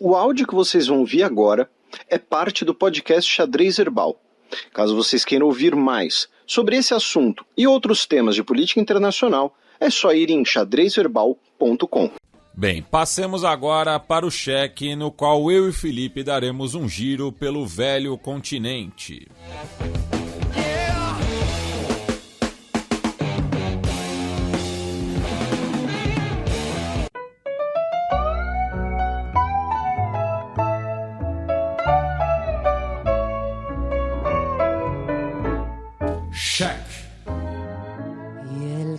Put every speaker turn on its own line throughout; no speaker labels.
O áudio que vocês vão ouvir agora é parte do podcast Xadrez Herbal. Caso vocês queiram ouvir mais sobre esse assunto e outros temas de política internacional, é só ir em xadrezherbal.com.
Bem, passemos agora para o cheque, no qual eu e Felipe daremos um giro pelo velho continente.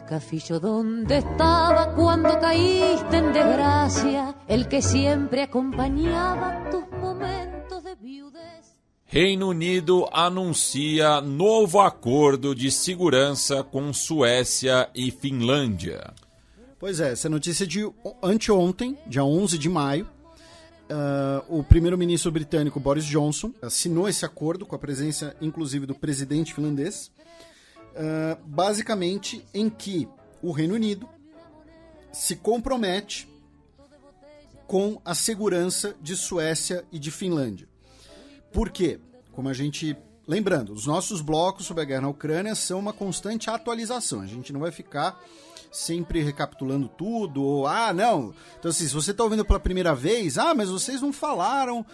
Castillo donde estaba cuando caíste en desgracia, el que siempre acompañaba tus momentos de viudez.
Reino Unido anuncia novo acordo de segurança com Suécia e Finlândia.
Pois é, essa notícia é de anteontem, dia 11 de maio. O primeiro-ministro britânico Boris Johnson assinou esse acordo com a presença, inclusive, do presidente finlandês. Basicamente em que o Reino Unido se compromete com a segurança de Suécia e de Finlândia. Por quê? Como a gente... Lembrando, os nossos blocos sobre a guerra na Ucrânia são uma constante atualização. A gente não vai ficar sempre recapitulando tudo, ou, não. Então, assim, se você está ouvindo pela primeira vez, mas vocês não falaram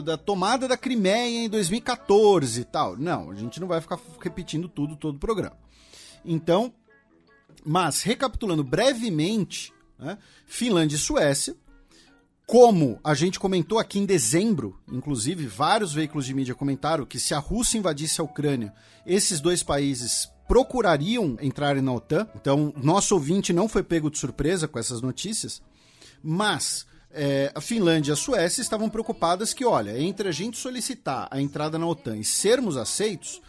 da tomada da Crimeia em 2014 e tal. Não, a gente não vai ficar repetindo tudo, todo o programa. Então, mas, recapitulando brevemente, né, Finlândia e Suécia, como a gente comentou aqui em dezembro, inclusive vários veículos de mídia comentaram que se a Rússia invadisse a Ucrânia, esses dois países procurariam entrarem na OTAN. Então, nosso ouvinte não foi pego de surpresa com essas notícias, mas a Finlândia e a Suécia estavam preocupadas que, olha, entre a gente solicitar a entrada na OTAN e sermos aceitos,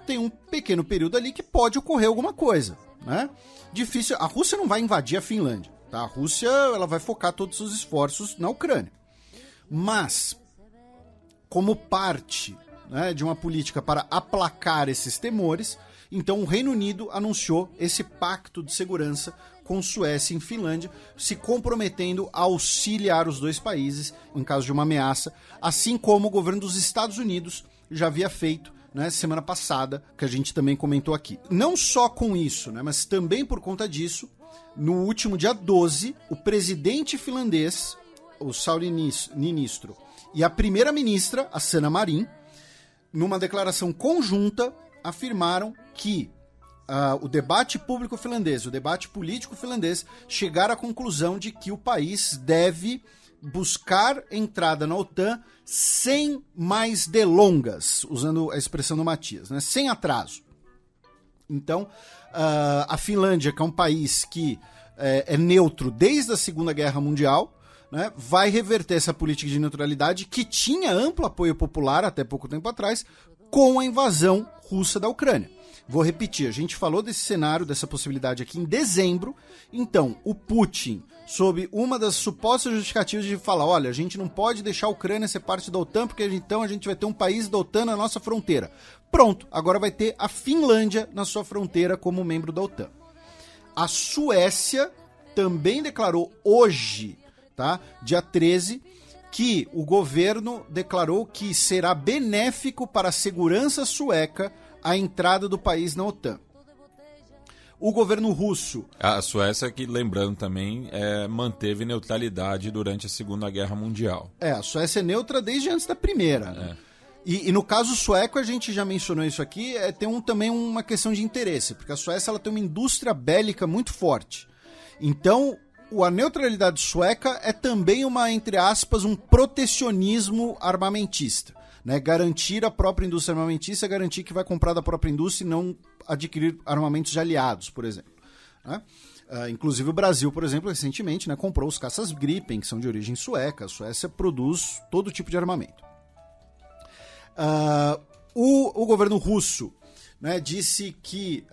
tem um pequeno período ali que pode ocorrer alguma coisa, né? Difícil, a Rússia não vai invadir a Finlândia, tá? A Rússia ela vai focar todos os esforços na Ucrânia. Mas, como parte, né, de uma política para aplacar esses temores, então o Reino Unido anunciou esse pacto de segurança com Suécia e Finlândia, se comprometendo a auxiliar os dois países em caso de uma ameaça, assim como o governo dos Estados Unidos já havia feito, né, semana passada, que a gente também comentou aqui. Não só com isso, né, mas também por conta disso, no último dia 12, o presidente finlandês, o Sauli Niinistö, e a primeira-ministra, a Sanna Marin, numa declaração conjunta, afirmaram que o debate público finlandês, o debate político finlandês, chegaram à conclusão de que o país deve buscar entrada na OTAN sem mais delongas, usando a expressão do Matias, né? Sem atraso. Então, a Finlândia, que é um país que é neutro desde a Segunda Guerra Mundial, né, vai reverter essa política de neutralidade que tinha amplo apoio popular até pouco tempo atrás, com a invasão russa da Ucrânia. Vou repetir, a gente falou desse cenário, dessa possibilidade aqui em dezembro. Então, o Putin, sob uma das supostas justificativas de falar, olha, a gente não pode deixar a Ucrânia ser parte da OTAN, porque então a gente vai ter um país da OTAN na nossa fronteira. Pronto, agora vai ter a Finlândia na sua fronteira como membro da OTAN. A Suécia também declarou hoje, tá, dia 13, que o governo declarou que será benéfico para a segurança sueca a entrada do país na OTAN. O governo russo...
A Suécia, que lembrando também, manteve neutralidade durante a Segunda Guerra Mundial.
A Suécia é neutra desde antes da Primeira. Né? E no caso sueco, a gente já mencionou isso aqui, tem também uma questão de interesse, porque a Suécia ela tem uma indústria bélica muito forte. Então, a neutralidade sueca é também entre aspas, um protecionismo armamentista. Né? Garantir a própria indústria armamentista, garantir que vai comprar da própria indústria e não adquirir armamentos de aliados, por exemplo. Né? Inclusive o Brasil, por exemplo, recentemente, né, comprou os caças Gripen, que são de origem sueca. A Suécia produz todo tipo de armamento. O governo russo, né, disse que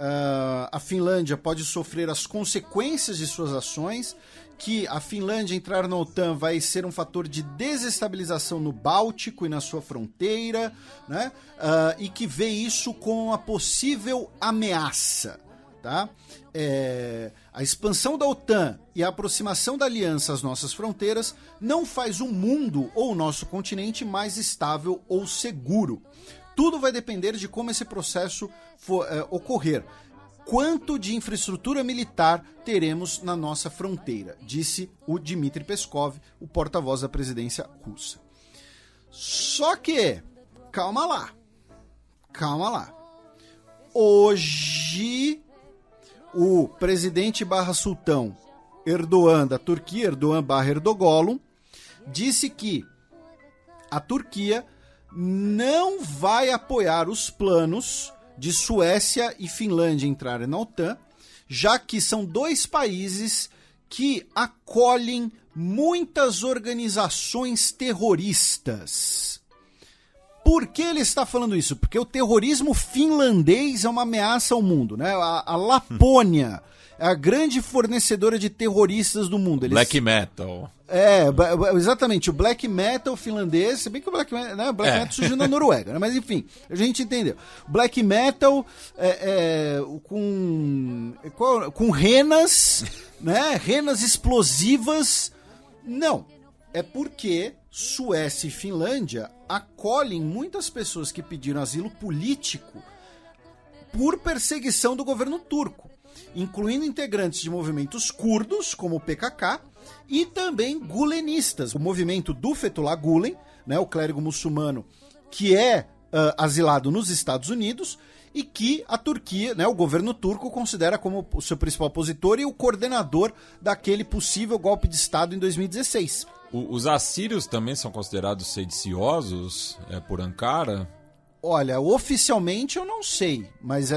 a Finlândia pode sofrer as consequências de suas ações, que a Finlândia entrar na OTAN vai ser um fator de desestabilização no Báltico e na sua fronteira, né, e que vê isso como uma possível ameaça. tá? A expansão da OTAN e a aproximação da aliança às nossas fronteiras não faz o mundo ou o nosso continente mais estável ou seguro. Tudo vai depender de como esse processo ocorrer. Quanto de infraestrutura militar teremos na nossa fronteira, disse o Dmitry Peskov, o porta-voz da presidência russa. Só que, calma lá. Hoje, o presidente /sultão Erdogan da Turquia, Erdogan /Erdoğan, disse que a Turquia não vai apoiar os planos de Suécia e Finlândia entrarem na OTAN, já que são dois países que acolhem muitas organizações terroristas. Por que ele está falando isso? Porque o terrorismo finlandês é uma ameaça ao mundo, né? A Lapônia é a grande fornecedora de terroristas do mundo.
Black metal.
Exatamente, o black metal finlandês, se bem que o black metal surgiu na Noruega, né? Mas enfim, a gente entendeu. Black metal com renas, né? Renas explosivas. Não, é porque Suécia e Finlândia acolhem muitas pessoas que pediram asilo político por perseguição do governo turco, incluindo integrantes de movimentos curdos, como o PKK, e também gulenistas, o movimento do Fethullah Gulen, né, o clérigo muçulmano que é asilado nos Estados Unidos e que a Turquia, né, o governo turco, considera como o seu principal opositor e o coordenador daquele possível golpe de Estado em 2016.
Os assírios também são considerados sediciosos por Ankara?
Olha, oficialmente eu não sei, mas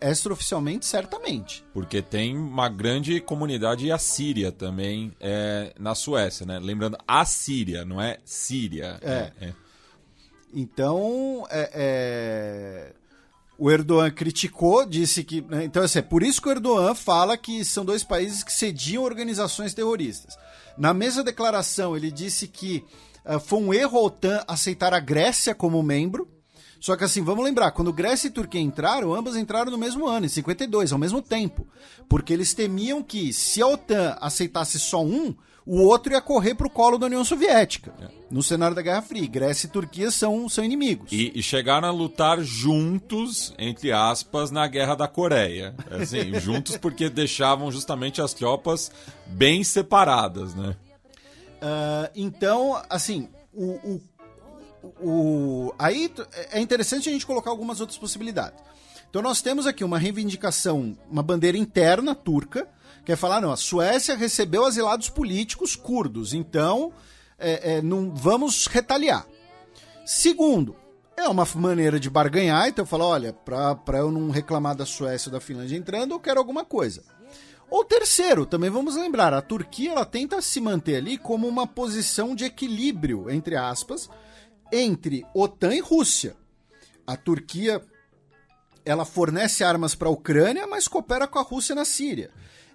extraoficialmente certamente.
Porque tem uma grande comunidade assíria também na Suécia, né? Lembrando, Assíria, não é Síria.
Então, o Erdogan criticou, disse que... Né, então, assim, é por isso que o Erdogan fala que são dois países que cediam organizações terroristas. Na mesma declaração, ele disse que foi um erro a OTAN aceitar a Grécia como membro. Só que assim, vamos lembrar, quando Grécia e Turquia entraram, ambas entraram no mesmo ano, em 52, ao mesmo tempo. Porque eles temiam que, se a OTAN aceitasse só um, o outro ia correr pro colo da União Soviética, no cenário da Guerra Fria. Grécia e Turquia são inimigos.
E chegaram a lutar juntos, entre aspas, na Guerra da Coreia. Assim, juntos porque deixavam justamente as tropas bem separadas, né?
Então, assim, aí é interessante a gente colocar algumas outras possibilidades. Então nós temos aqui uma reivindicação, uma bandeira interna turca, que é falar, não, a Suécia recebeu asilados políticos curdos, então não vamos retaliar. Segundo, é uma maneira de barganhar, então eu falo, olha, para eu não reclamar da Suécia ou da Finlândia entrando, eu quero alguma coisa. Ou terceiro, também vamos lembrar, a Turquia ela tenta se manter ali como uma posição de equilíbrio, entre aspas, entre OTAN e Rússia. A Turquia ela fornece armas para a Ucrânia, mas coopera com a Rússia na Síria.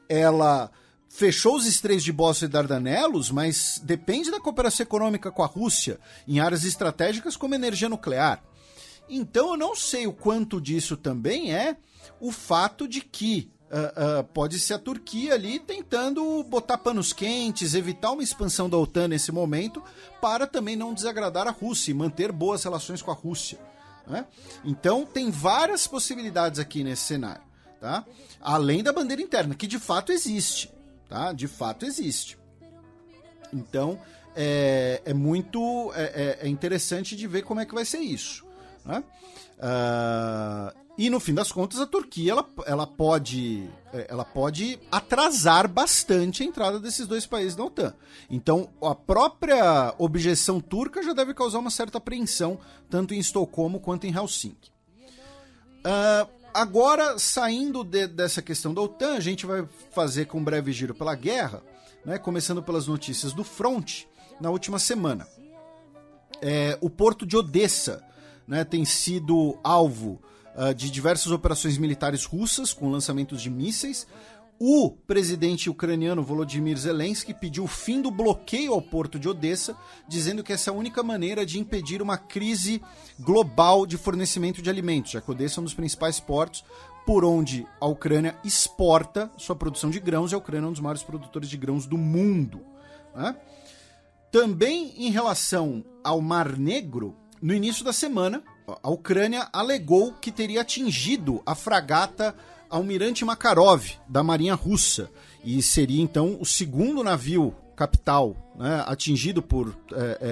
Ela fechou os estreitos de Bósforo e Dardanelos, mas depende da cooperação econômica com a Rússia em áreas estratégicas como energia nuclear. Então eu não sei o quanto disso também é o fato de que pode ser a Turquia ali tentando botar panos quentes, evitar uma expansão da OTAN nesse momento, para também não desagradar a Rússia e manter boas relações com a Rússia, né? Então tem várias possibilidades aqui nesse cenário, tá? Além da bandeira interna, que de fato existe, tá? De fato existe. Então é muito interessante de ver como é que vai ser isso, né? E no fim das contas a Turquia ela pode atrasar bastante a entrada desses dois países na OTAN. Então a própria objeção turca já deve causar uma certa apreensão tanto em Estocolmo quanto em Helsinki. Agora, saindo dessa questão da OTAN, a gente vai fazer com um breve giro pela guerra, né, começando pelas notícias do fronte na última semana. O porto de Odessa, né, tem sido alvo de diversas operações militares russas com lançamentos de mísseis. O presidente ucraniano Volodymyr Zelensky pediu o fim do bloqueio ao porto de Odessa, dizendo que essa é a única maneira de impedir uma crise global de fornecimento de alimentos, já que Odessa é um dos principais portos por onde a Ucrânia exporta sua produção de grãos, e a Ucrânia é um dos maiores produtores de grãos do mundo, né? Também em relação ao Mar Negro, no início da semana, a Ucrânia alegou que teria atingido a fragata Almirante Makarov, da Marinha Russa, e seria então o segundo navio capital, né, atingido por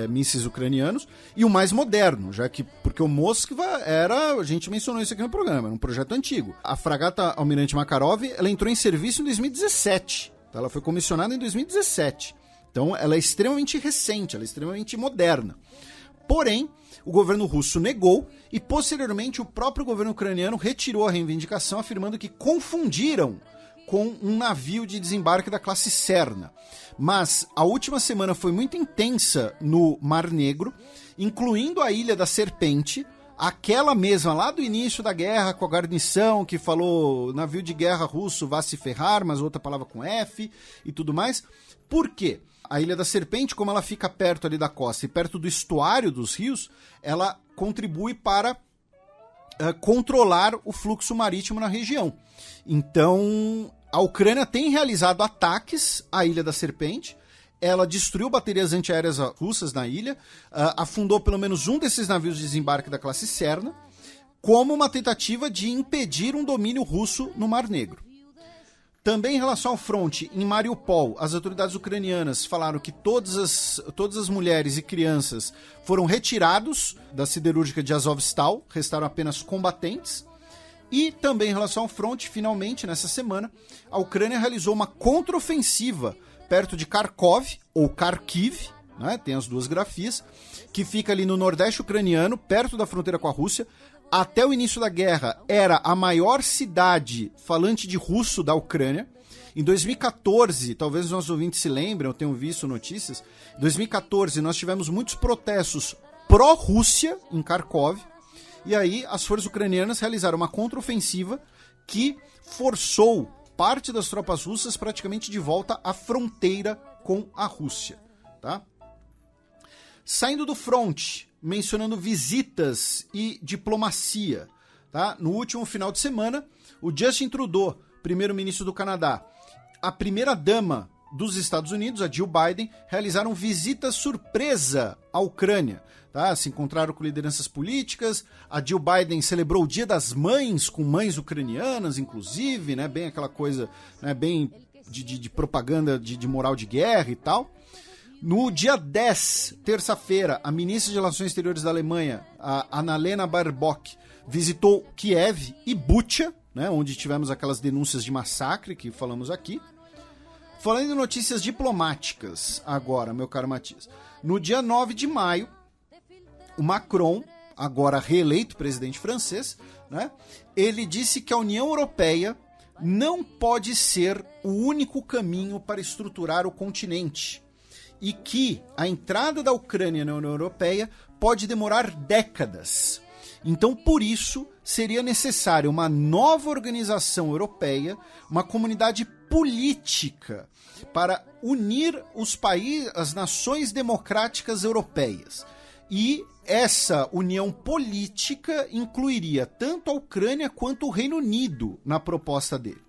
mísseis ucranianos, e o mais moderno, já que, porque o Moskva era, a gente mencionou isso aqui no programa, era um projeto antigo. A fragata Almirante Makarov, ela entrou em serviço em 2017, tá? Ela foi comissionada em 2017, então ela é extremamente recente, ela é extremamente moderna. Porém, o governo russo negou e, posteriormente, o próprio governo ucraniano retirou a reivindicação, afirmando que confundiram com um navio de desembarque da classe Serna. Mas a última semana foi muito intensa no Mar Negro, incluindo a Ilha da Serpente, aquela mesma lá do início da guerra, com a guarnição que falou navio de guerra russo vá se ferrar, mas outra palavra com F e tudo mais. Por quê? A Ilha da Serpente, como ela fica perto ali da costa e perto do estuário dos rios, ela contribui para controlar o fluxo marítimo na região. Então, a Ucrânia tem realizado ataques à Ilha da Serpente, ela destruiu baterias antiaéreas russas na ilha, afundou pelo menos um desses navios de desembarque da classe Serna, como uma tentativa de impedir um domínio russo no Mar Negro. Também em relação ao fronte, em Mariupol, as autoridades ucranianas falaram que todas as mulheres e crianças foram retirados da siderúrgica de Azovstal, restaram apenas combatentes. E também em relação ao fronte, finalmente, nessa semana, a Ucrânia realizou uma contraofensiva perto de Kharkov, ou Kharkiv, né, tem as duas grafias, que fica ali no nordeste ucraniano, perto da fronteira com a Rússia. Até o início da guerra, era a maior cidade falante de russo da Ucrânia. Em 2014, talvez os nossos ouvintes se lembrem, eu tenho visto notícias, em 2014 nós tivemos muitos protestos pró-Rússia em Kharkov, e aí as forças ucranianas realizaram uma contraofensiva que forçou parte das tropas russas praticamente de volta à fronteira com a Rússia, tá? Saindo do fronte, mencionando visitas e diplomacia, tá? No último final de semana, o Justin Trudeau, primeiro-ministro do Canadá, a primeira-dama dos Estados Unidos, a Jill Biden, realizaram visita surpresa à Ucrânia, tá? Se encontraram com lideranças políticas, a Jill Biden celebrou o Dia das Mães, com mães ucranianas, inclusive, né? Bem aquela coisa, né? Bem de propaganda de moral de guerra e tal. No dia 10, terça-feira, a ministra de Relações Exteriores da Alemanha, a Annalena Baerbock, visitou Kiev e Bucha, né, onde tivemos aquelas denúncias de massacre que falamos aqui. Falando em notícias diplomáticas agora, meu caro Matias. No dia 9 de maio, o Macron, agora reeleito presidente francês, né, ele disse que a União Europeia não pode ser o único caminho para estruturar o continente, e que a entrada da Ucrânia na União Europeia pode demorar décadas. Então, por isso, seria necessária uma nova organização europeia, uma comunidade política para unir os países, as nações democráticas europeias. E essa união política incluiria tanto a Ucrânia quanto o Reino Unido na proposta dele.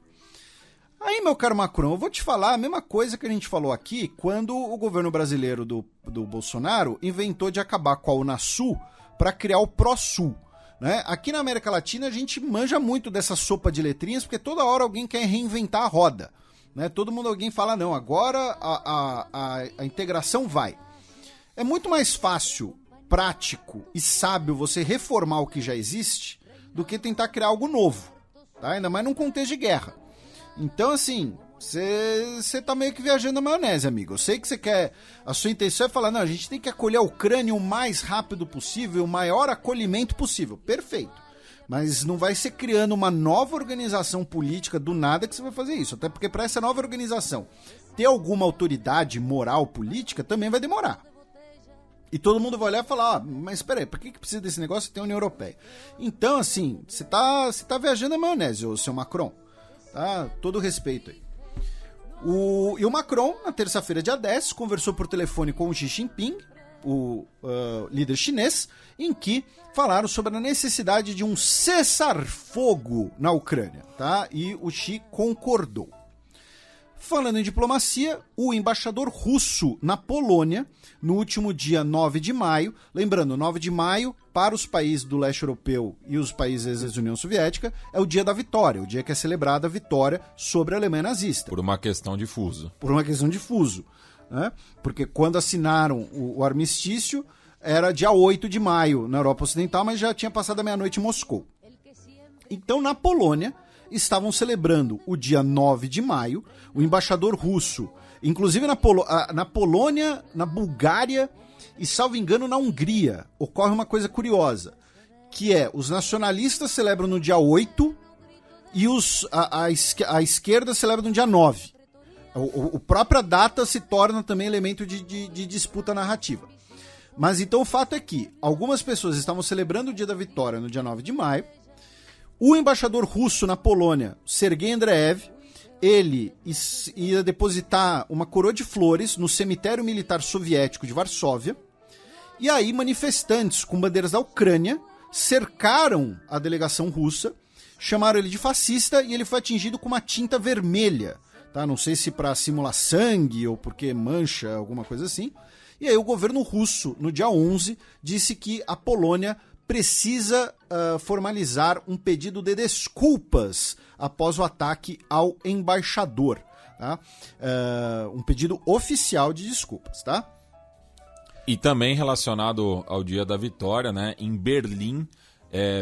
Aí, meu caro Macron, eu vou te falar a mesma coisa que a gente falou aqui quando o governo brasileiro do Bolsonaro inventou de acabar com a Unasul para criar o ProSul, né? Aqui na América Latina a gente manja muito dessa sopa de letrinhas porque toda hora alguém quer reinventar a roda, né? Alguém fala, não, agora a integração vai. É muito mais fácil, prático e sábio você reformar o que já existe do que tentar criar algo novo, tá? Ainda mais num contexto de guerra. Então, assim, você tá meio que viajando na maionese, amigo. Eu sei que você quer... A sua intenção é falar, não, a gente tem que acolher a Ucrânia o mais rápido possível, o maior acolhimento possível. Perfeito. Mas não vai ser criando uma nova organização política do nada que você vai fazer isso. Até porque para essa nova organização ter alguma autoridade moral política também vai demorar. E todo mundo vai olhar e falar, mas peraí, por que precisa desse negócio de ter a União Europeia? Então, assim, você tá viajando na maionese, ô seu Macron. Tá? Todo respeito aí. E o Macron, na terça-feira, dia 10, conversou por telefone com o Xi Jinping, o líder chinês, em que falaram sobre a necessidade de um cessar-fogo na Ucrânia, tá? E o Xi concordou. Falando em diplomacia, o embaixador russo na Polônia, no último dia 9 de maio, lembrando, 9 de maio, para os países do leste europeu e os países da União Soviética, é o dia da vitória, o dia que é celebrada a vitória sobre a Alemanha nazista.
Por uma questão de fuso.
Por uma questão de fuso, né? Porque quando assinaram o armistício, era dia 8 de maio na Europa Ocidental, mas já tinha passado a meia-noite em Moscou. Então, na Polônia, estavam celebrando o dia 9 de maio, o embaixador russo, inclusive na Polônia, na Bulgária e, salvo engano, na Hungria, ocorre uma coisa curiosa, que é, os nacionalistas celebram no dia 8 e a esquerda celebra no dia 9. A própria data se torna também elemento de disputa narrativa. Mas então o fato é que algumas pessoas estavam celebrando o dia da vitória no dia 9 de maio, o embaixador russo na Polônia, Sergei Andreev, ele ia depositar uma coroa de flores no cemitério militar soviético de Varsóvia, e aí manifestantes com bandeiras da Ucrânia cercaram a delegação russa, chamaram ele de fascista e ele foi atingido com uma tinta vermelha, tá? Não sei se para simular sangue ou porque mancha, alguma coisa assim. E aí o governo russo, no dia 11, disse que a Polônia precisa formalizar um pedido de desculpas após o ataque ao embaixador, tá? Um pedido oficial de desculpas, tá?
E também relacionado ao dia da vitória, né? Em Berlim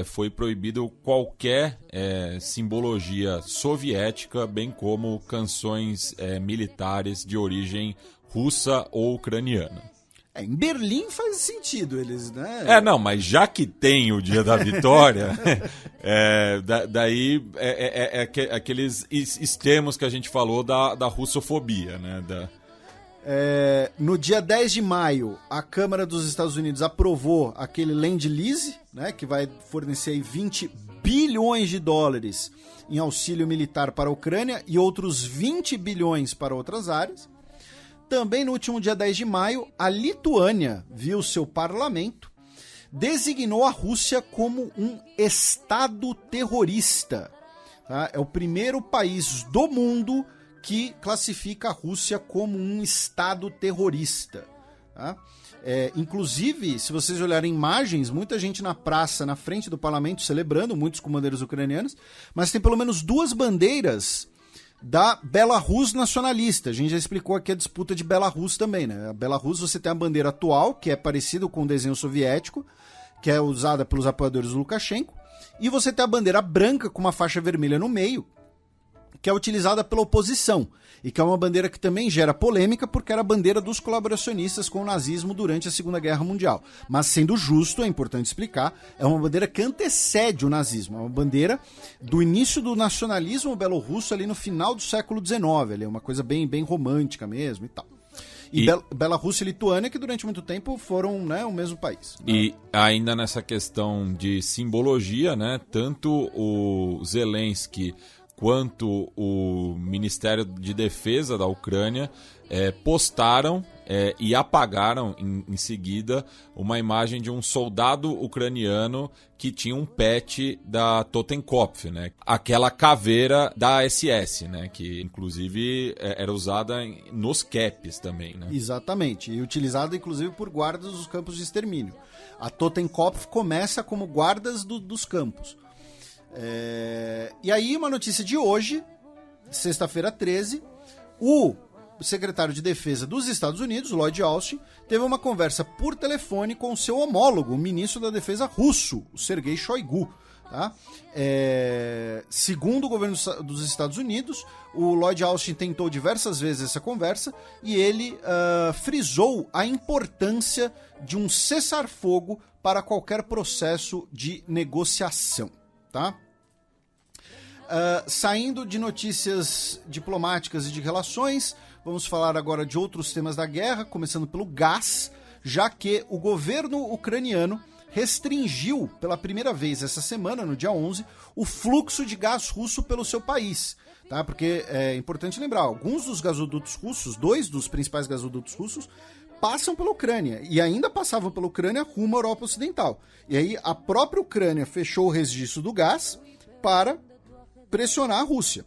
foi proibido qualquer simbologia soviética, bem como canções militares de origem russa ou ucraniana.
Em Berlim faz sentido, eles, né?
Não, mas já que tem o dia da vitória, daí aqueles extremos que a gente falou da russofobia, né?
No dia 10 de maio, a Câmara dos Estados Unidos aprovou aquele Lend-Lease, né, que vai fornecer aí 20 bilhões de dólares em auxílio militar para a Ucrânia e outros 20 bilhões para outras áreas. Também no último dia 10 de maio, a Lituânia, via o seu parlamento, designou a Rússia como um Estado terrorista. Tá? É o primeiro país do mundo que classifica a Rússia como um Estado terrorista. Tá? Inclusive, se vocês olharem imagens, muita gente na praça, na frente do parlamento, celebrando, muitos com bandeiras ucranianas, mas tem pelo menos 2 bandeiras da Belarus nacionalista. A gente já explicou aqui a disputa de Belarus também, né? A Belarus, você tem a bandeira atual, que é parecido com o desenho soviético, que é usada pelos apoiadores do Lukashenko, e você tem a bandeira branca com uma faixa vermelha no meio, que é utilizada pela oposição, e que é uma bandeira que também gera polêmica, porque era a bandeira dos colaboracionistas com o nazismo durante a Segunda Guerra Mundial. Mas, sendo justo, é importante explicar, é uma bandeira que antecede o nazismo, é uma bandeira do início do nacionalismo belorrusso ali no final do século XIX, ali é uma coisa bem, bem romântica mesmo e tal. E Belarus e Lituânia, que durante muito tempo foram, né, o mesmo país. Né?
E ainda nessa questão de simbologia, né, tanto o Zelensky quanto o Ministério de Defesa da Ucrânia postaram e apagaram em seguida uma imagem de um soldado ucraniano que tinha um pet da Totenkopf, né? Aquela caveira da SS, né? Que inclusive era usada nos caps também, né?
Exatamente, e utilizada inclusive por guardas dos campos de extermínio. A Totenkopf começa como guardas dos campos. E aí, uma notícia de hoje, sexta-feira 13, o secretário de Defesa dos Estados Unidos, Lloyd Austin, teve uma conversa por telefone com o seu homólogo, o ministro da Defesa russo, o Sergei Shoigu. Tá? Segundo o governo dos Estados Unidos, o Lloyd Austin tentou diversas vezes essa conversa e ele frisou a importância de um cessar-fogo para qualquer processo de negociação. Tá? Saindo de notícias diplomáticas e de relações, vamos falar agora de outros temas da guerra, começando pelo gás, já que o governo ucraniano restringiu pela primeira vez essa semana, no dia 11, o fluxo de gás russo pelo seu país. Tá? Porque é importante lembrar, alguns dos gasodutos russos, 2 dos principais gasodutos russos, passam pela Ucrânia, e ainda passavam pela Ucrânia rumo à Europa Ocidental. E aí a própria Ucrânia fechou o registro do gás para pressionar a Rússia.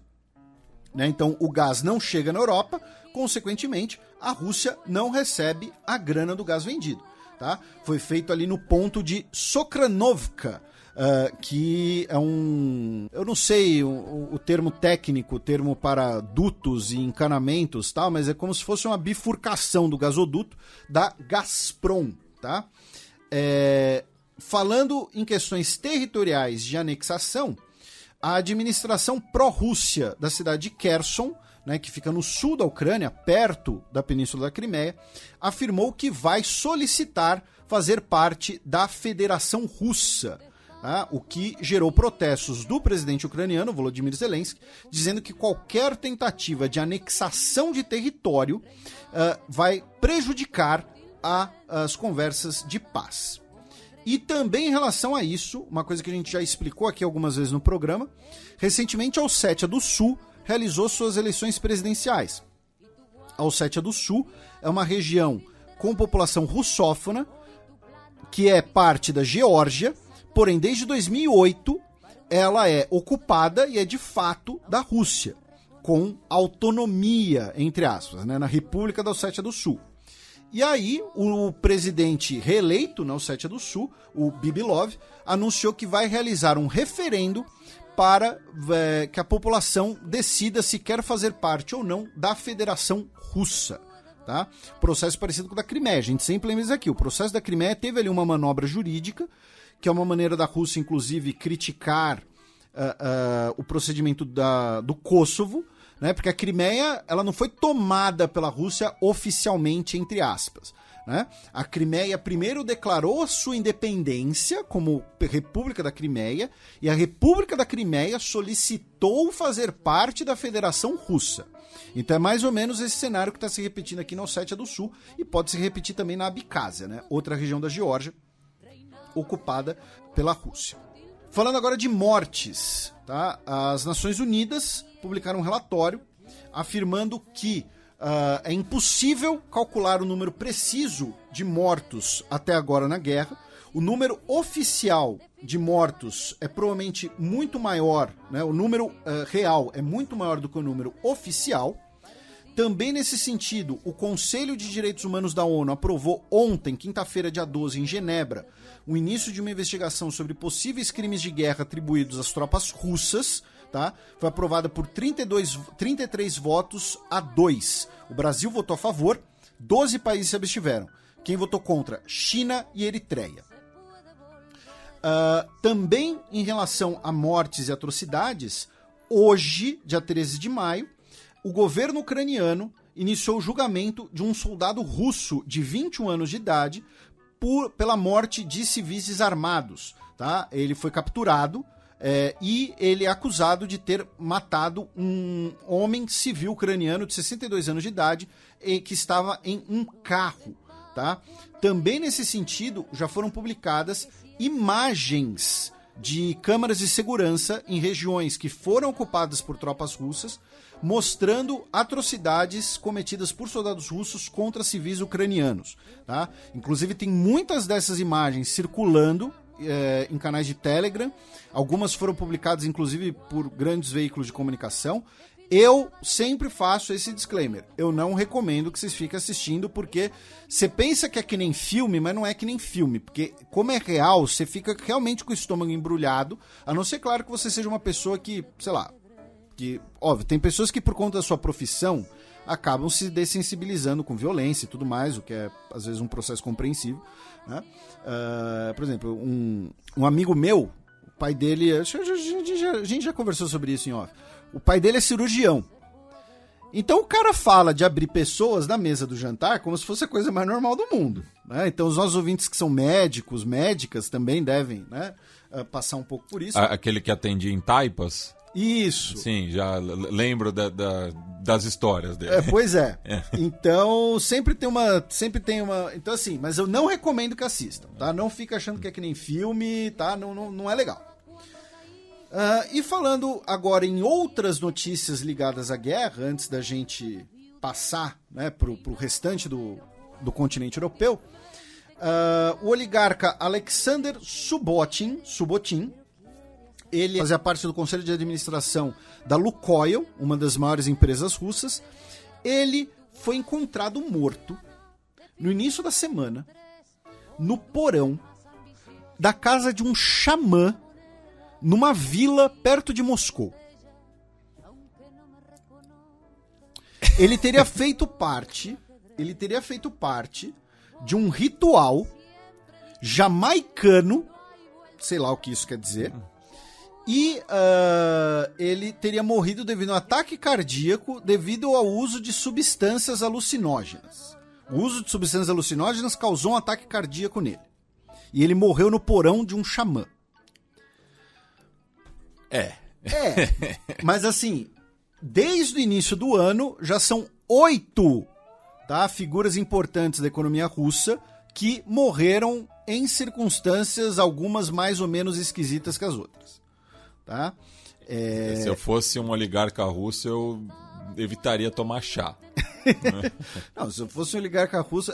Né? Então o gás não chega na Europa, consequentemente a Rússia não recebe a grana do gás vendido. Tá? Foi feito ali no ponto de Sokranovka, que é eu não sei o termo técnico, o termo para dutos e encanamentos, tal, mas é como se fosse uma bifurcação do gasoduto da Gazprom. Tá? Falando em questões territoriais de anexação, a administração pró-Rússia da cidade de Kherson, né, que fica no sul da Ucrânia, perto da Península da Crimeia, afirmou que vai solicitar fazer parte da Federação Russa, o que gerou protestos do presidente ucraniano, Volodymyr Zelensky, dizendo que qualquer tentativa de anexação de território vai prejudicar as conversas de paz. E também em relação a isso, uma coisa que a gente já explicou aqui algumas vezes no programa, recentemente a Ossétia do Sul realizou suas eleições presidenciais. A Ossétia do Sul é uma região com população russófona, que é parte da Geórgia, porém desde 2008 ela é ocupada e é de fato da Rússia, com autonomia, entre aspas, né, na República da Ossétia do Sul. E aí o presidente reeleito na Ossétia do Sul, o Bibilov, anunciou que vai realizar um referendo para que a população decida se quer fazer parte ou não da Federação Russa. Tá? Processo parecido com o da Crimeia. A gente sempre lembra isso aqui. O processo da Crimeia teve ali uma manobra jurídica, que é uma maneira da Rússia, inclusive, criticar o procedimento do Kosovo, né? Porque a Crimeia ela não foi tomada pela Rússia oficialmente, entre aspas. Né? A Crimeia primeiro declarou a sua independência como República da Crimeia, e a República da Crimeia solicitou fazer parte da Federação Russa. Então é mais ou menos esse cenário que está se repetindo aqui na Ossétia do Sul, e pode se repetir também na Abcásia, né? Outra região da Geórgia ocupada pela Rússia. Falando agora de mortes, tá? As Nações Unidas publicaram um relatório afirmando que é impossível calcular o número preciso de mortos até agora na guerra. O número oficial de mortos é provavelmente muito maior, né? O número real é muito maior do que o número oficial. Também nesse sentido, o Conselho de Direitos Humanos da ONU aprovou ontem, quinta-feira, dia 12, em Genebra, o início de uma investigação sobre possíveis crimes de guerra atribuídos às tropas russas. Tá? Foi aprovada por 33 votos a 2. O Brasil votou a favor, 12 países se abstiveram. Quem votou contra? China e Eritreia. Também em relação a mortes e atrocidades, hoje, dia 13 de maio, o governo ucraniano iniciou o julgamento de um soldado russo de 21 anos de idade pela morte de civis desarmados. Tá? Ele foi capturado e ele é acusado de ter matado um homem civil ucraniano de 62 anos de idade que estava em um carro. Tá? Também nesse sentido, já foram publicadas imagens de câmaras de segurança em regiões que foram ocupadas por tropas russas, mostrando atrocidades cometidas por soldados russos contra civis ucranianos. Tá? Inclusive tem muitas dessas imagens circulando em canais de Telegram. Algumas foram publicadas inclusive por grandes veículos de comunicação. Eu sempre faço esse disclaimer. Eu não recomendo que vocês fiquem assistindo, porque você pensa que é que nem filme, mas não é que nem filme. Porque como é real, você fica realmente com o estômago embrulhado, a não ser, claro, que você seja uma pessoa que, sei lá, que, óbvio, tem pessoas que por conta da sua profissão acabam se dessensibilizando com violência e tudo mais, o que é, às vezes, um processo compreensível. Né? Por exemplo, um amigo meu, o pai dele... A gente já conversou sobre isso em off. O pai dele é cirurgião. Então o cara fala de abrir pessoas na mesa do jantar como se fosse a coisa mais normal do mundo. Né? Então os nossos ouvintes que são médicos, médicas, também devem, né, passar um pouco por isso.
Aquele que atendia em taipas?
Isso.
Sim, já lembro das histórias dele.
Pois é. Então sempre tem uma... Então assim, mas eu não recomendo que assistam, tá? Não fica achando que é que nem filme, tá? Não é legal. E falando agora em outras notícias ligadas à guerra, antes da gente passar, né, pro restante do do continente europeu, o oligarca Alexander Subotin, ele fazia parte do conselho de administração da Lukoil, uma das maiores empresas russas. Ele foi encontrado morto no início da semana no porão da casa de um xamã numa vila perto de Moscou. Ele teria feito parte de um ritual jamaicano, sei lá o que isso quer dizer, e ele teria morrido devido a um ataque cardíaco devido ao uso de substâncias alucinógenas. O uso de substâncias alucinógenas causou um ataque cardíaco nele. E ele morreu no porão de um xamã. Mas assim, desde o início do ano, já são 8, tá, figuras importantes da economia russa que morreram em circunstâncias, algumas mais ou menos esquisitas que as outras. Tá?
Se eu fosse um oligarca russo, eu evitaria tomar chá.
Não, se eu fosse um oligarca russo,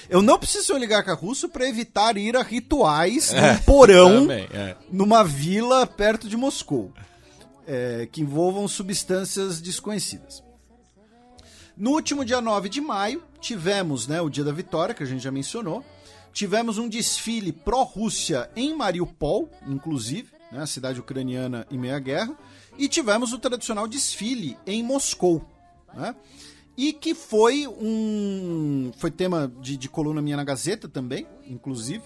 eu não preciso ser um oligarca russo para evitar ir a rituais num porão, numa vila perto de Moscou, que envolvam substâncias desconhecidas. No último dia 9 de maio, tivemos, o Dia da Vitória, que a gente já mencionou, tivemos um desfile pró-Rússia em Mariupol, inclusive, a cidade ucraniana em meio à guerra, e tivemos o tradicional desfile em Moscou, né? E que foi tema de coluna minha na Gazeta também, inclusive,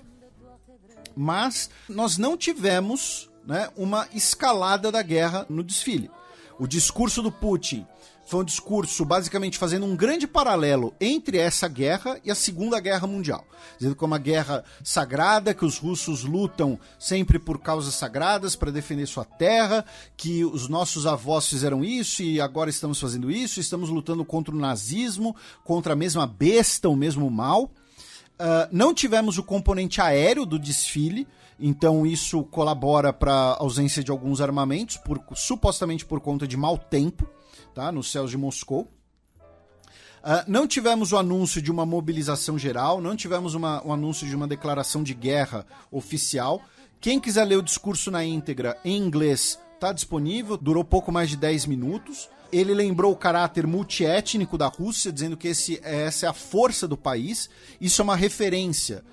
mas nós não tivemos, uma escalada da guerra no desfile. O discurso do Putin foi um discurso basicamente fazendo um grande paralelo entre essa guerra e a Segunda Guerra Mundial. Dizendo que é uma guerra sagrada, que os russos lutam sempre por causas sagradas para defender sua terra, que os nossos avós fizeram isso e agora estamos fazendo isso, estamos lutando contra o nazismo, contra a mesma besta, o mesmo mal. Não tivemos o componente aéreo do desfile, então isso colabora para a ausência de alguns armamentos, supostamente por conta de mau tempo, tá, nos céus de Moscou. Não tivemos o anúncio de uma mobilização geral, não tivemos o anúncio de uma declaração de guerra oficial. Quem quiser ler o discurso na íntegra em inglês está disponível, durou pouco mais de 10 minutos. Ele lembrou o caráter multiétnico da Rússia, dizendo que essa é a força do país. Isso é uma referência,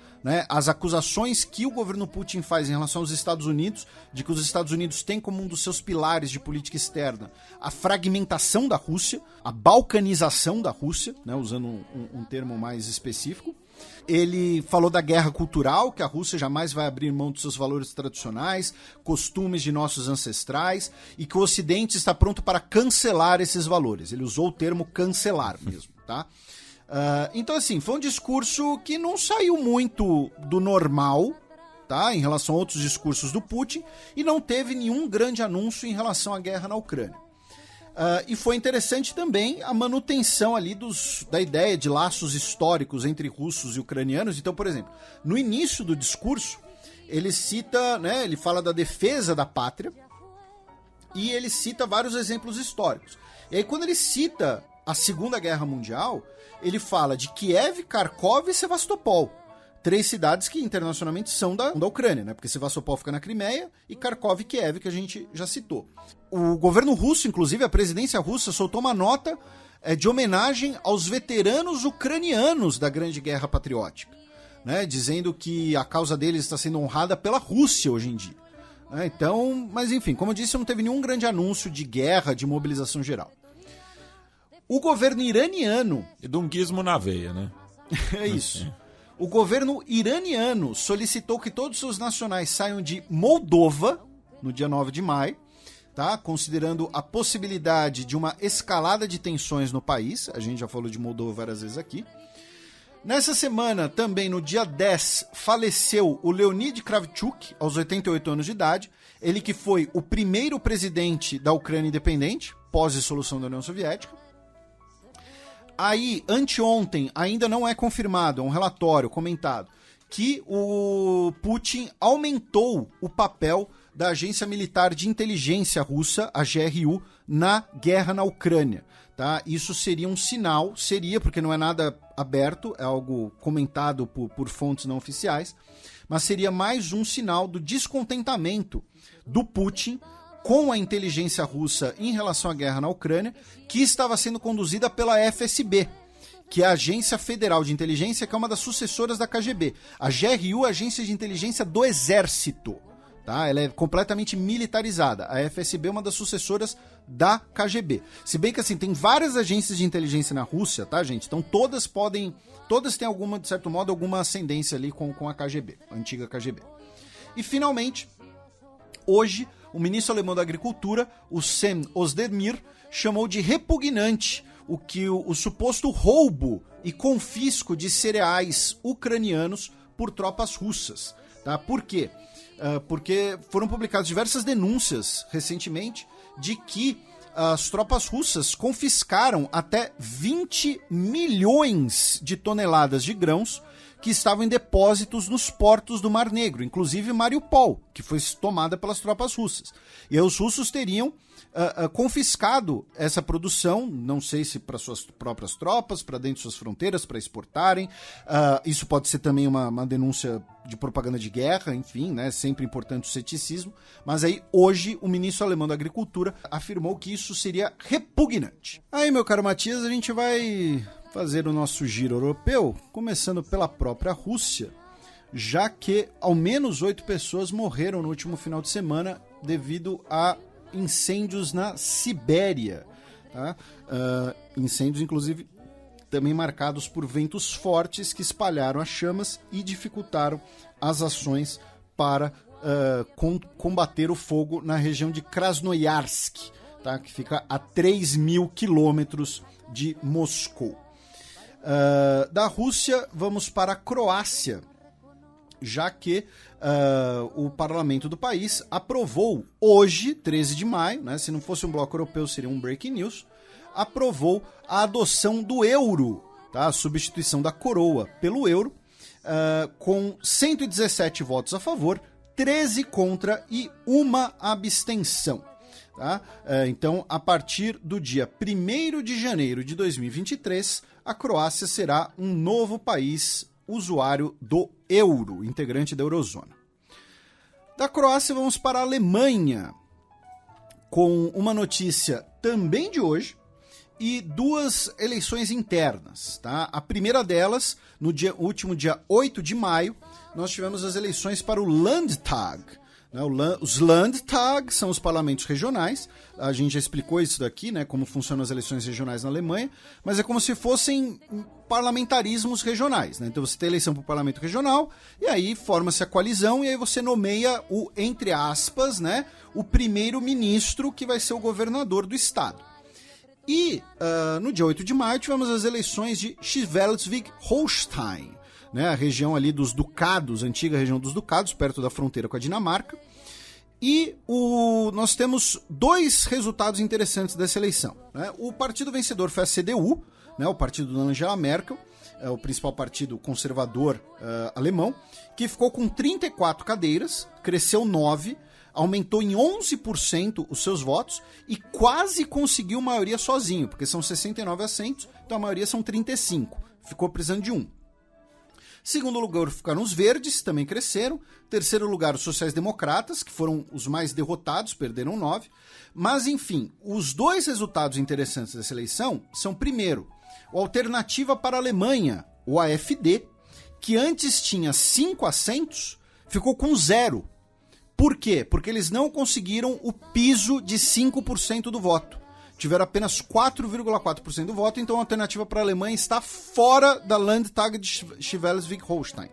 às acusações que o governo Putin faz em relação aos Estados Unidos, de que os Estados Unidos têm como um dos seus pilares de política externa a fragmentação da Rússia, a balcanização da Rússia, usando um termo mais específico. Ele falou da guerra cultural, que a Rússia jamais vai abrir mão dos seus valores tradicionais, costumes de nossos ancestrais, e que o Ocidente está pronto para cancelar esses valores. Ele usou o termo cancelar mesmo, tá? Então, assim, foi um discurso que não saiu muito do normal, tá, em relação a outros discursos do Putin, e não teve nenhum grande anúncio em relação à guerra na Ucrânia. E foi interessante também a manutenção ali da ideia de laços históricos entre russos e ucranianos. Então, por exemplo, no início do discurso, ele cita, ele fala da defesa da pátria e ele cita vários exemplos históricos. E aí, quando ele cita a Segunda Guerra Mundial, ele fala de Kiev, Kharkov e Sevastopol. 3 cidades que internacionalmente são da Ucrânia, porque Sevastopol fica na Crimeia e Kharkov e Kiev, que a gente já citou. O governo russo, inclusive a presidência russa, soltou uma nota de homenagem aos veteranos ucranianos da Grande Guerra Patriótica, dizendo que a causa deles está sendo honrada pela Rússia hoje em dia. Então, mas enfim, como eu disse, não teve nenhum grande anúncio de guerra, de mobilização geral. O governo iraniano...
E de um guismo na veia, né?
É isso. O governo iraniano solicitou que todos os seus nacionais saiam de Moldova no dia 9 de maio, tá? Considerando a possibilidade de uma escalada de tensões no país. A gente já falou de Moldova várias vezes aqui. Nessa semana, também no dia 10, faleceu o Leonid Kravchuk, aos 88 anos de idade. Ele que foi o primeiro presidente da Ucrânia independente, pós-dissolução da União Soviética. Aí, anteontem, ainda não é confirmado, é um relatório comentado, que o Putin aumentou o papel da Agência Militar de Inteligência Russa, a GRU, na guerra na Ucrânia. Tá? Isso seria um sinal, porque não é nada aberto, é algo comentado por fontes não oficiais, mas seria mais um sinal do descontentamento do Putin com a inteligência russa em relação à guerra na Ucrânia, que estava sendo conduzida pela FSB, que é a Agência Federal de Inteligência, que é uma das sucessoras da KGB. A GRU é a Agência de Inteligência do Exército. Tá? Ela é completamente militarizada. A FSB é uma das sucessoras da KGB. Se bem que assim, tem várias agências de inteligência na Rússia, tá, gente? Então todas têm alguma, de certo modo, alguma ascendência ali com a KGB, a antiga KGB. E finalmente, hoje, o ministro alemão da Agricultura, o Cem Özdemir, chamou de repugnante o suposto roubo e confisco de cereais ucranianos por tropas russas. Tá? Por quê? Porque foram publicadas diversas denúncias recentemente de que as tropas russas confiscaram até 20 milhões de toneladas de grãos que estavam em depósitos nos portos do Mar Negro, inclusive Mariupol, que foi tomada pelas tropas russas. E aí os russos teriam confiscado essa produção, não sei se para suas próprias tropas, para dentro de suas fronteiras, para exportarem. Isso pode ser também uma denúncia de propaganda de guerra, enfim, né? Sempre importante o ceticismo. Mas aí, hoje, o ministro alemão da Agricultura afirmou que isso seria repugnante. Aí, meu caro Matias, a gente vai fazer o nosso giro europeu, começando pela própria Rússia, já que ao menos 8 pessoas morreram no último final de semana devido a incêndios na Sibéria. Tá? Incêndios, inclusive, também marcados por ventos fortes que espalharam as chamas e dificultaram as ações para combater o fogo na região de Krasnoyarsk, tá? Que fica a 3.000 quilômetros de Moscou. Da Rússia, vamos para a Croácia, já que o parlamento do país aprovou hoje, 13 de maio, né, se não fosse um bloco europeu seria um breaking news, aprovou a adoção do euro, tá, a substituição da coroa pelo euro, com 117 votos a favor, 13 contra e uma abstenção. Tá? Então, a partir do dia 1º de janeiro de 2023, a Croácia será um novo país usuário do euro, integrante da Eurozona. Da Croácia, vamos para a Alemanha, com uma notícia também de hoje e 2 eleições internas. Tá? A primeira delas, no último dia 8 de maio, nós tivemos as eleições para o Landtag. Os Landtag são os parlamentos regionais, a gente já explicou isso daqui, né, como funcionam as eleições regionais na Alemanha, mas é como se fossem parlamentarismos regionais, né? Então você tem eleição para o parlamento regional, e aí forma-se a coalizão, e aí você nomeia o, entre aspas, né, o primeiro-ministro que vai ser o governador do estado. E no dia 8 de maio tivemos as eleições de Schleswig-Holstein, né, a região ali dos ducados, a antiga região dos ducados, perto da fronteira com a Dinamarca. E nós temos 2 resultados interessantes dessa eleição. Né? O partido vencedor foi a CDU, né, o partido da Angela Merkel, o principal partido conservador alemão, que ficou com 34 cadeiras, cresceu 9, aumentou em 11% os seus votos e quase conseguiu maioria sozinho, porque são 69 assentos, então a maioria são 35, ficou precisando de 1. Segundo lugar ficaram os verdes, também cresceram. Terceiro lugar, os sociais-democratas, que foram os mais derrotados, perderam 9. Mas, enfim, os 2 resultados interessantes dessa eleição são, primeiro, a Alternativa para a Alemanha, o AfD, que antes tinha 5 assentos, ficou com 0. Por quê? Porque eles não conseguiram o piso de 5% do voto. Tiveram apenas 4,4% do voto, então a Alternativa para a Alemanha está fora da Landtag de Schleswig-Holstein.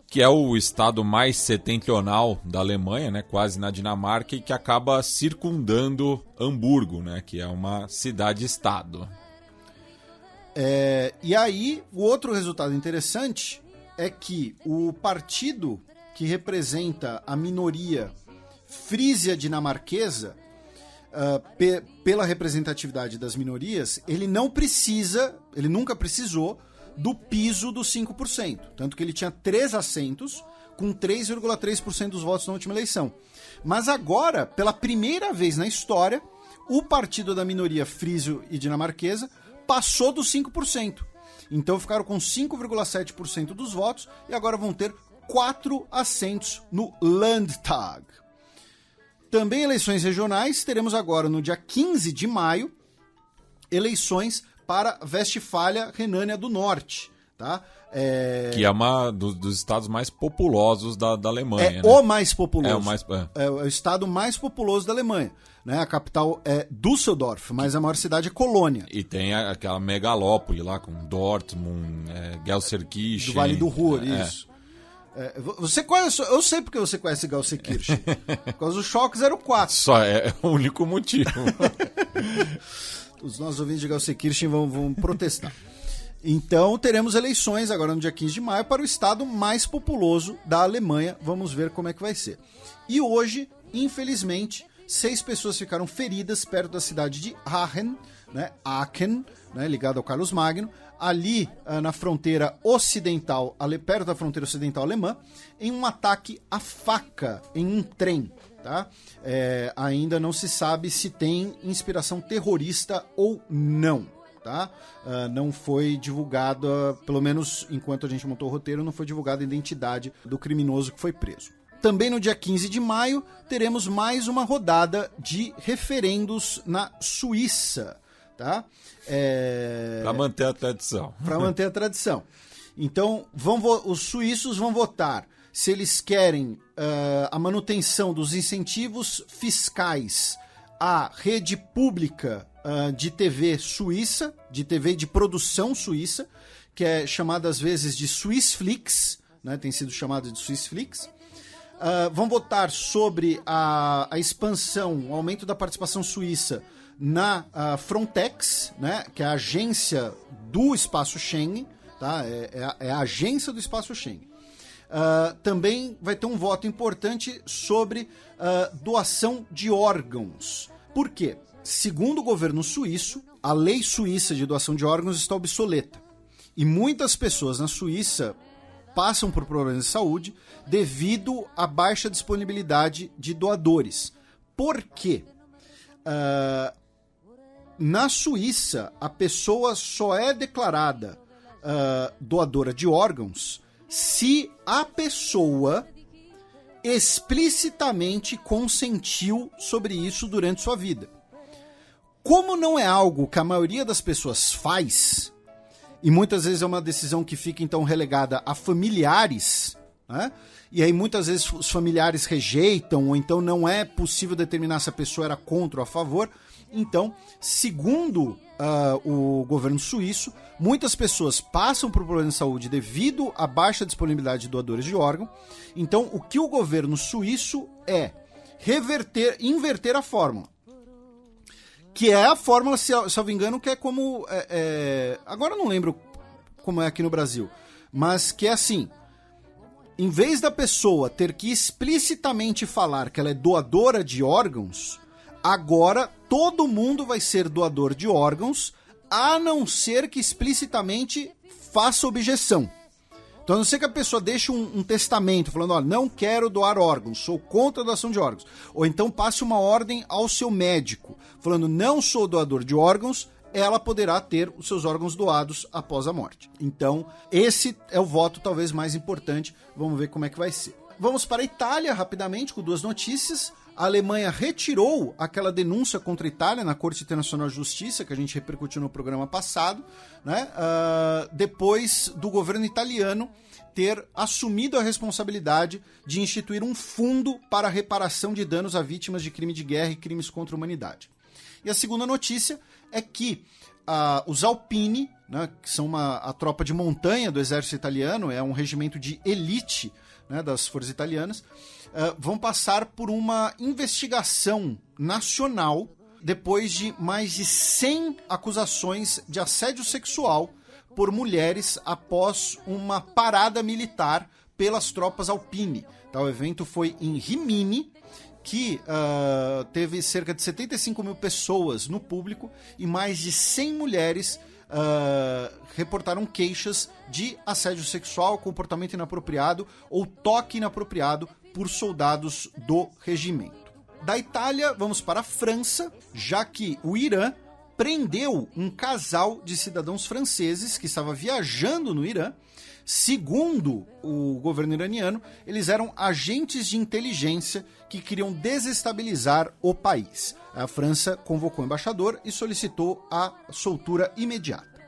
Que é o estado mais setentrional da Alemanha, né, quase na Dinamarca, e que acaba circundando Hamburgo, né, que é uma cidade-estado.
E aí, o outro resultado interessante é que o partido que representa a minoria frísia dinamarquesa, pela representatividade das minorias, ele nunca precisou do piso dos 5%. Tanto que ele tinha 3 assentos com 3,3% dos votos na última eleição. Mas agora, pela primeira vez na história, o partido da minoria frísio e dinamarquesa passou dos 5%. Então ficaram com 5,7% dos votos e agora vão ter 4 assentos no Landtag. Também eleições regionais, teremos agora no dia 15 de maio, eleições para Westfália-Renânia do Norte, tá?
Que é uma dos estados mais populosos da Alemanha.
É,
né?
O mais populoso.
É
o estado mais populoso da Alemanha. Né? A capital é Düsseldorf, mas a maior cidade é Colônia.
E tem aquela megalópole lá com Dortmund, Gelsenkirchen.
Do Vale do Ruhr, isso. Você conhece, eu sei porque você conhece Gelsenkirchen. Por causa do Schalke 04.
Só é o único motivo.
Os nossos ouvintes de Gelsenkirchen vão protestar. Então teremos eleições agora no dia 15 de maio para o estado mais populoso da Alemanha. Vamos ver como é que vai ser. E hoje, infelizmente, 6 pessoas ficaram feridas perto da cidade de Aachen, né, ligado ao Carlos Magno, ali na fronteira ocidental, perto da fronteira ocidental alemã, em um ataque à faca em um trem. Tá? Ainda não se sabe se tem inspiração terrorista ou não. Tá? Não foi divulgada, pelo menos enquanto a gente montou o roteiro, não foi divulgada a identidade do criminoso que foi preso. Também no dia 15 de maio, teremos mais uma rodada de referendos na Suíça. Tá?
Para manter a tradição.
Para manter a tradição. Então, os suíços vão votar se eles querem a manutenção dos incentivos fiscais à rede pública de TV suíça, de TV de produção suíça, que é chamada às vezes de Swissflix, né? Tem sido chamada de Swissflix. Vão votar sobre a expansão, o aumento da participação suíça na Frontex, né? Que é a agência do espaço Schengen, tá? É a agência do espaço Schengen. Também vai ter um voto importante sobre doação de órgãos. Por quê? Segundo o governo suíço, a lei suíça de doação de órgãos está obsoleta. E muitas pessoas na Suíça passam por problemas de saúde devido à baixa disponibilidade de doadores. Por quê? Na Suíça, a pessoa só é declarada doadora de órgãos se a pessoa explicitamente consentiu sobre isso durante sua vida. Como não é algo que a maioria das pessoas faz, e muitas vezes é uma decisão que fica então relegada a familiares, né? E aí muitas vezes os familiares rejeitam, ou então não é possível determinar se a pessoa era contra ou a favor. Então, segundo o governo suíço, muitas pessoas passam por problemas de saúde devido à baixa disponibilidade de doadores de órgão. Então, o que o governo suíço inverter a fórmula. Que é a fórmula, se eu não me engano, que é como... agora eu não lembro como é aqui no Brasil, mas que é assim: em vez da pessoa ter que explicitamente falar que ela é doadora de órgãos, agora todo mundo vai ser doador de órgãos, a não ser que explicitamente faça objeção. Então, a não ser que a pessoa deixe um testamento falando, não quero doar órgãos, sou contra a doação de órgãos. Ou então passe uma ordem ao seu médico, falando, não sou doador de órgãos, ela poderá ter os seus órgãos doados após a morte. Então, esse é o voto talvez mais importante. Vamos ver como é que vai ser. Vamos para a Itália, rapidamente, com 2 notícias. A Alemanha retirou aquela denúncia contra a Itália na Corte Internacional de Justiça, que a gente repercutiu no programa passado, né? Depois do governo italiano ter assumido a responsabilidade de instituir um fundo para a reparação de danos a vítimas de crime de guerra e crimes contra a humanidade. E a segunda notícia é que os Alpini, né, que são a tropa de montanha do exército italiano, é um regimento de elite, né, das forças italianas, vão passar por uma investigação nacional depois de mais de 100 acusações de assédio sexual por mulheres após uma parada militar pelas tropas Alpini. Tá, o evento foi em Rimini, que teve cerca de 75 mil pessoas no público e mais de 100 mulheres reportaram queixas de assédio sexual, comportamento inapropriado ou toque inapropriado por soldados do regimento. Da Itália, vamos para a França, já que o Irã prendeu um casal de cidadãos franceses que estava viajando no Irã. Segundo o governo iraniano, eles eram agentes de inteligência que queriam desestabilizar o país. A França convocou o embaixador e solicitou a soltura imediata.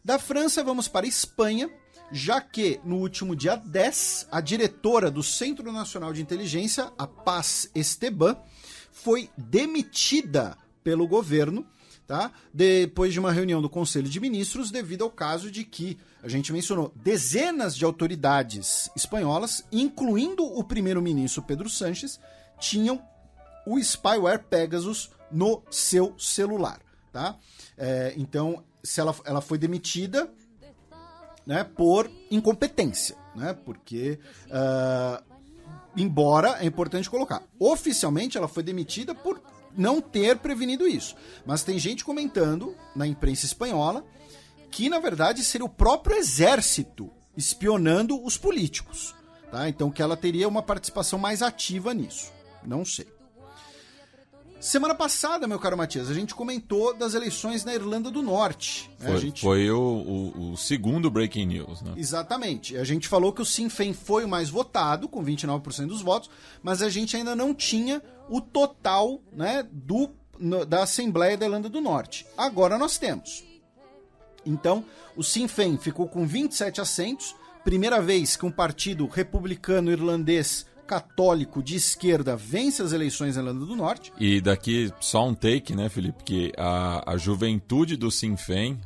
Da França, vamos para a Espanha, já que no último dia 10, a diretora do Centro Nacional de Inteligência, a Paz Esteban, foi demitida pelo governo, tá? Depois de uma reunião do Conselho de Ministros, devido ao caso de que, a gente mencionou, dezenas de autoridades espanholas, incluindo o primeiro-ministro Pedro Sánchez, tinham o spyware Pegasus no seu celular. Tá? Então, se ela foi demitida, né, por incompetência, né? Porque, embora, é importante colocar, oficialmente ela foi demitida por não ter prevenido isso. Mas tem gente comentando na imprensa espanhola que, na verdade, seria o próprio exército espionando os políticos. Tá? Então, que ela teria uma participação mais ativa nisso. Não sei. Semana passada, meu caro Matias, a gente comentou das eleições na Irlanda do Norte.
Foi o segundo Breaking News, né?
Exatamente. A gente falou que o Sinn Féin foi o mais votado, com 29% dos votos, mas a gente ainda não tinha o total, né, da Assembleia da Irlanda do Norte. Agora nós temos. Então, o Sinn Féin ficou com 27 assentos, primeira vez que um partido republicano irlandês católico de esquerda vence as eleições na Irlanda do Norte.
E daqui só um take, né, Felipe, que a juventude do Sinn Féin,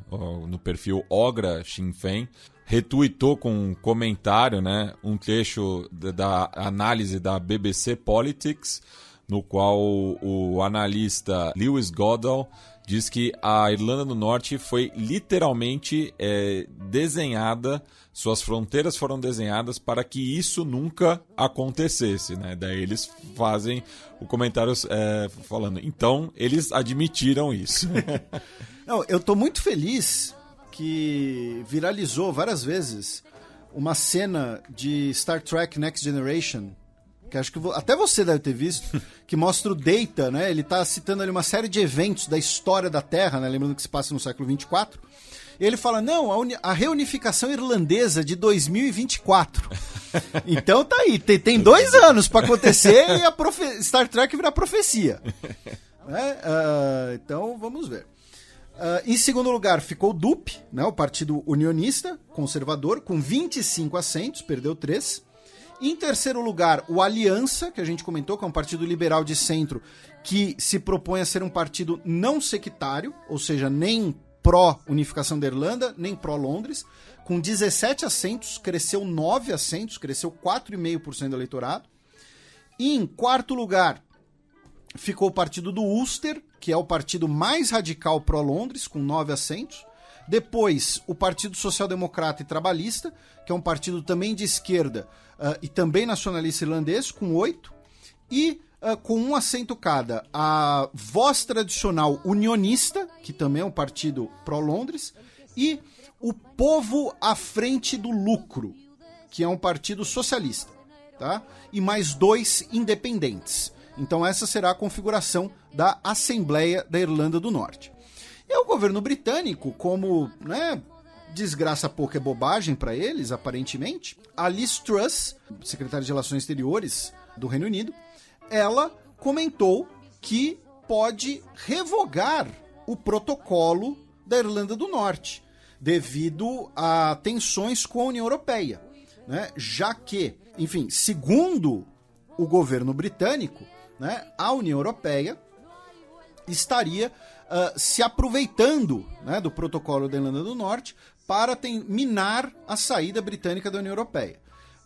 no perfil Ogra Sinn Féin, retuitou com um comentário, né, um trecho da análise da BBC Politics, no qual o analista Lewis Goodall diz que a Irlanda do Norte foi literalmente desenhada, suas fronteiras foram desenhadas para que isso nunca acontecesse, né? Daí eles fazem o comentário falando, então eles admitiram isso.
Não, eu tô muito feliz que viralizou várias vezes uma cena de Star Trek Next Generation, que acho que até você deve ter visto, que mostra o Data, né? Ele tá citando ali uma série de eventos da história da Terra, né? Lembrando que se passa no século 24. E ele fala, não, a reunificação irlandesa de 2024. Então tá aí, tem 2 anos para acontecer e Star Trek virar profecia. Né? Então, vamos ver. Em segundo lugar ficou o DUP, né? O Partido Unionista Conservador, com 25 assentos, perdeu 3. Em terceiro lugar, o Aliança, que a gente comentou, que é um partido liberal de centro, que se propõe a ser um partido não sectário, ou seja, nem pró-unificação da Irlanda, nem pró-Londres, com 17 assentos, cresceu 9 assentos, cresceu 4,5% do eleitorado. E em quarto lugar, ficou o partido do Ulster, que é o partido mais radical pró-Londres, com 9 assentos. Depois, o Partido Social Democrata e Trabalhista, que é um partido também de esquerda e também nacionalista irlandês, com 8. E com 1 assento cada, a Voz Tradicional Unionista, que também é um partido pró-Londres, e o Povo à Frente do Lucro, que é um partido socialista, tá? E mais 2 independentes. Então essa será a configuração da Assembleia da Irlanda do Norte. E o governo britânico, como, né, desgraça pouca é bobagem para eles, aparentemente, a Liz Truss, secretária de Relações Exteriores do Reino Unido, ela comentou que pode revogar o protocolo da Irlanda do Norte, devido a tensões com a União Europeia, né? Já que, enfim, segundo o governo britânico, né, a União Europeia estaria se aproveitando, né, do protocolo da Irlanda do Norte para minar a saída britânica da União Europeia.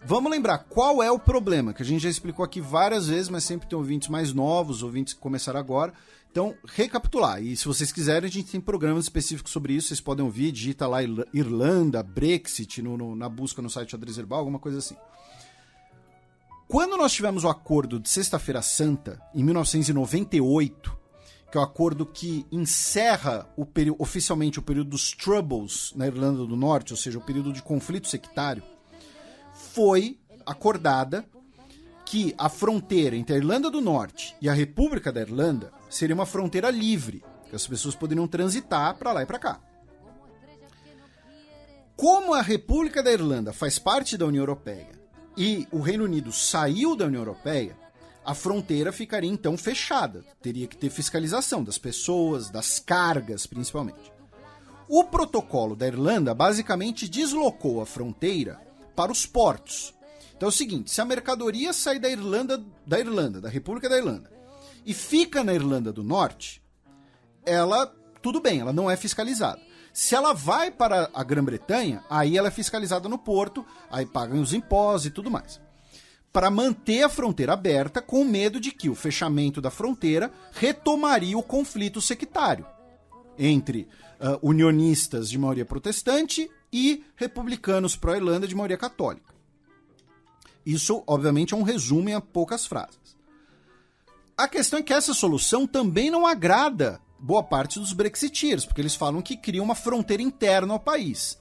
Vamos lembrar qual é o problema, que a gente já explicou aqui várias vezes, mas sempre tem ouvintes mais novos, ouvintes que começaram agora. Então, recapitular. E se vocês quiserem, a gente tem programas específicos sobre isso, vocês podem ouvir, digita lá Irlanda, Brexit, na busca no site Xadrez Herbal, alguma coisa assim. Quando nós tivemos o acordo de Sexta-feira Santa, em 1998, que é o acordo que encerra oficialmente o período dos Troubles na Irlanda do Norte, ou seja, o período de conflito sectário, foi acordada que a fronteira entre a Irlanda do Norte e a República da Irlanda seria uma fronteira livre, que as pessoas poderiam transitar para lá e para cá. Como a República da Irlanda faz parte da União Europeia e o Reino Unido saiu da União Europeia, a fronteira ficaria então fechada. Teria que ter fiscalização das pessoas, das cargas principalmente. O protocolo da Irlanda basicamente deslocou a fronteira para os portos. Então é o seguinte, se a mercadoria sai da República da Irlanda, e fica na Irlanda do Norte, tudo bem, ela não é fiscalizada. Se ela vai para a Grã-Bretanha, aí ela é fiscalizada no porto, aí pagam os impostos e tudo mais. Para manter a fronteira aberta, com medo de que o fechamento da fronteira retomaria o conflito sectário entre unionistas de maioria protestante e republicanos pró-Irlanda de maioria católica. Isso, obviamente, é um resumo em poucas frases. A questão é que essa solução também não agrada boa parte dos brexiteers, porque eles falam que cria uma fronteira interna ao país.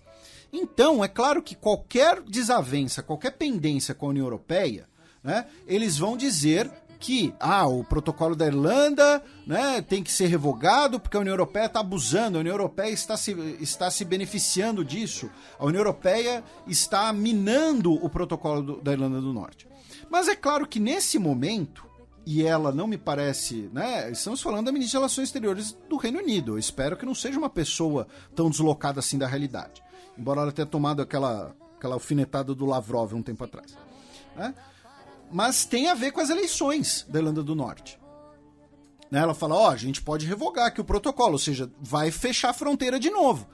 Então, é claro que qualquer desavença, qualquer pendência com a União Europeia, né, eles vão dizer que o protocolo da Irlanda, né, tem que ser revogado porque a União Europeia está abusando, a União Europeia está se beneficiando disso, a União Europeia está minando o protocolo da Irlanda do Norte. Mas é claro que nesse momento, e ela não me parece, né, estamos falando da ministra de Relações Exteriores do Reino Unido, eu espero que não seja uma pessoa tão deslocada assim da realidade, embora ela tenha tomado aquela alfinetada do Lavrov um tempo atrás, né? Mas tem a ver com as eleições da Irlanda do Norte. Né? Ela fala, a gente pode revogar aqui o protocolo, ou seja, vai fechar a fronteira de novo,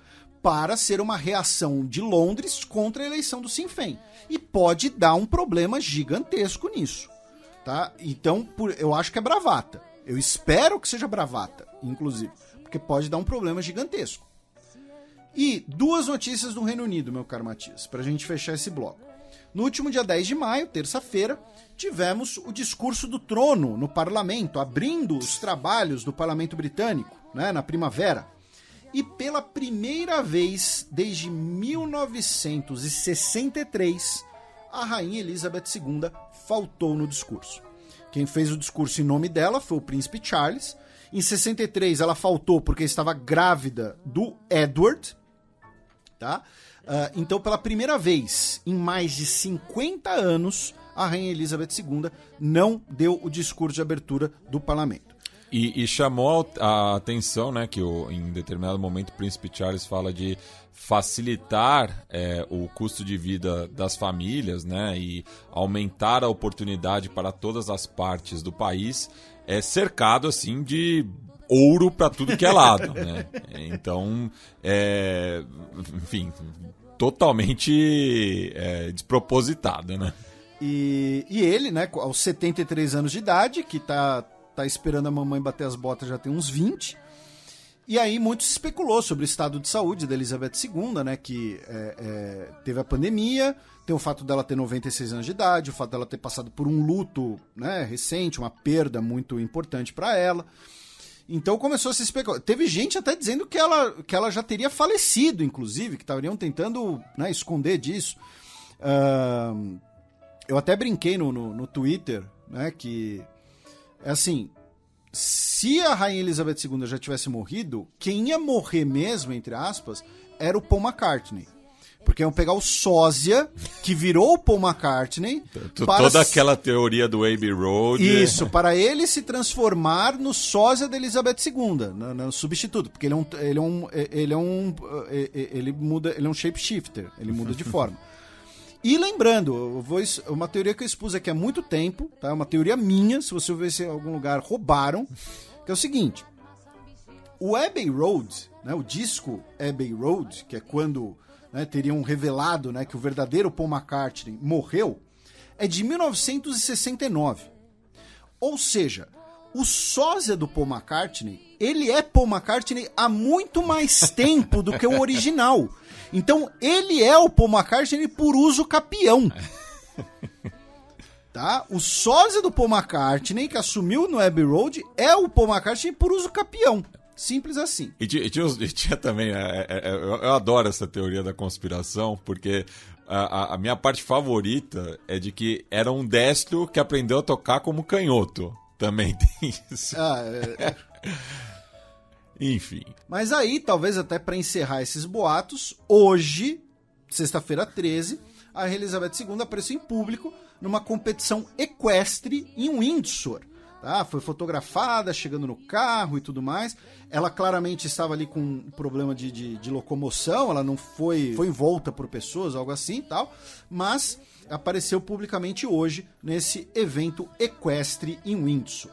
para ser uma reação de Londres contra a eleição do Sinn Féin. E pode dar um problema gigantesco nisso. Tá? Então, eu acho que é bravata. Eu espero que seja bravata, inclusive, porque pode dar um problema gigantesco. E 2 notícias do Reino Unido, meu caro Matias, para a gente fechar esse bloco. No último dia 10 de maio, terça-feira, tivemos o discurso do trono no parlamento, abrindo os trabalhos do parlamento britânico, né, na primavera. E pela primeira vez desde 1963, a rainha Elizabeth II faltou no discurso. Quem fez o discurso em nome dela foi o príncipe Charles. Em 63 ela faltou porque estava grávida do Edward, tá? Então, pela primeira vez em mais de 50 anos, a rainha Elizabeth II não deu o discurso de abertura do parlamento.
E chamou a atenção, né, que em determinado momento o príncipe Charles fala de facilitar o custo de vida das famílias, né, e aumentar a oportunidade para todas as partes do país, cercado assim de ouro para tudo que é lado, né? Então, enfim, totalmente despropositado, né?
E ele, né, aos 73 anos de idade, que tá esperando a mamãe bater as botas já tem uns 20, e aí muito se especulou sobre o estado de saúde da Elizabeth II, né, que teve a pandemia, tem o fato dela ter 96 anos de idade, o fato dela ter passado por um luto, né, recente, uma perda muito importante para ela. Então começou a se especular. Teve gente até dizendo que ela já teria falecido, inclusive, que estariam tentando, né, esconder disso. Eu até brinquei no Twitter, né, que é assim, se a rainha Elizabeth II já tivesse morrido, quem ia morrer mesmo, entre aspas, era o Paul McCartney. Porque iam pegar o sósia, que virou o Paul McCartney...
Toda aquela teoria do Abbey Road...
Isso, para ele se transformar no sósia da Elizabeth II, no substituto. Porque ele é um shapeshifter, ele muda de forma. E lembrando, uma teoria que eu expus aqui há muito tempo, tá? É uma teoria minha, se você ver se em algum lugar roubaram, que é o seguinte: o Abbey Road, né, o disco Abbey Road, que é quando, né, teriam revelado, né, que o verdadeiro Paul McCartney morreu, é de 1969. Ou seja, o sósia do Paul McCartney, ele é Paul McCartney há muito mais tempo do que o original. Então, ele é o Paul McCartney por uso capião. Tá? O sósia do Paul McCartney, que assumiu no Abbey Road, é o Paul McCartney por uso capião. Simples assim.
E tinha também... eu adoro essa teoria da conspiração, porque a minha parte favorita é de que era um destro que aprendeu a tocar como canhoto. Também tem isso. Enfim.
Mas aí, talvez até para encerrar esses boatos, hoje, sexta-feira 13, a Rainha Elizabeth II apareceu em público numa competição equestre em Windsor. Tá? Foi fotografada, chegando no carro e tudo mais. Ela claramente estava ali com um problema de locomoção, ela não foi envolta por pessoas, algo assim e tal, mas apareceu publicamente hoje nesse evento equestre em Windsor.